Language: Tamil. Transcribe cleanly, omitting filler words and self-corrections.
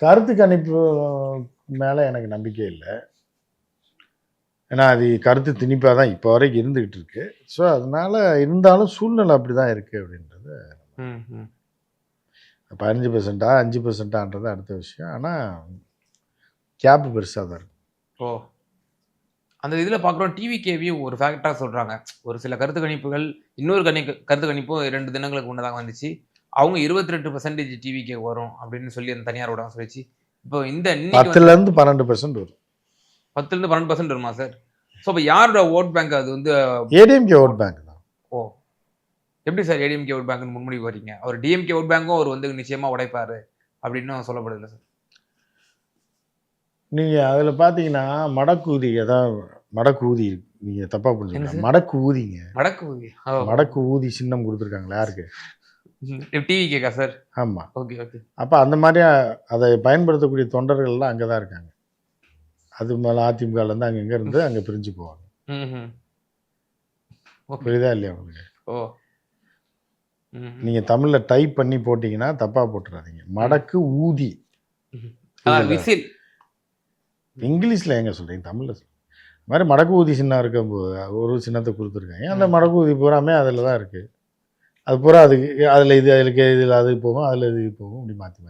கருத்து கணிப்பு மேலே எனக்கு நம்பிக்கை இல்லை. ஏன்னா அது கருத்து திணிப்பாக தான் இப்போ வரைக்கும் இருந்துக்கிட்டு இருக்கு. ஸோ அதனால இருந்தாலும் சூழ்நிலை அப்படி தான் இருக்குது அப்படின்றது. 15% 5%ன்றது அடுத்த விஷயம். ஆனால் கேப் பெருசாக தான் இருக்கும். ஓ, அந்த இதில் பார்க்குறோம் டிவிகேவியும் ஒரு ஃபேக்டாக சொல்கிறாங்க. ஒரு சில கருத்து கணிப்புகள் இன்னொரு கருத்து கணிப்பும் 2 தினங்களுக்கு முன்னதாக வந்துச்சு. அவங்க 22% டிவிகே வரும் அப்படின்னு சொல்லி அந்த தனியார் ஊடகம் சொல்லிச்சு. இப்போ இந்த 10% 12% வரும். 10% 12% வருமா சார்? ஸோ இப்போ யாரோட ஓட் பேங்க் அது வந்து? ஏடிஎம்கே ஓட் பேங்க் தான். ஓ, எப்படி சார் ஏடிஎம்கே ஓட் பேங்க்னு முன்மொழிவு வரீங்க? அவர் டிஎம்கே ஓட் பேங்க்கும் அவர் வந்து நிச்சயமாக உடைப்பார் அப்படின்னு சொல்லப்படுது சார். நீங்கள் அதில் பார்த்தீங்கன்னா மடக்கூதி, அதாவது மடக்கூதி நீங்கள் தப்பாக புரிஞ்சுக்கலாம். மடக்கு ஊதிங்க, மடக்கு ஊதி சின்னம் கொடுத்துருக்காங்களா யாருக்கு? டிவிகேக்கா சார்? ஆமாம். Okay okay. அப்போ அந்த மாதிரி அதை பயன்படுத்தக்கூடிய தொண்டர்கள்லாம் அங்கே தான் இருக்காங்க. அது மேலே அதிமுகலேருந்து அங்கே இருந்து அங்கே பிரிஞ்சு போவாங்க. புரியுதா இல்லையா உங்களுக்கு? ஓ, நீங்கள் தமிழில் டைப் பண்ணி போட்டிங்கன்னா தப்பாக போட்டுறாதீங்க. மடக்கு ஊதி. விசில் இங்கிலீஷில் எங்கே சொல்கிறீங்க, தமிழில் சொல்கிறீங்க. இது மாதிரி மடக்கு ஊதி சின்னம் இருக்கும்போது ஒரு சின்னத்தை கொடுத்துருக்காங்க. அந்த மடக்கு ஊதி பூராமே அதில் தான் இருக்குது. அது பூரா அதுக்கு அதில் இது அதுக்கு இதில் அது போகும், அதில் இது போகும், அப்படி மாற்றி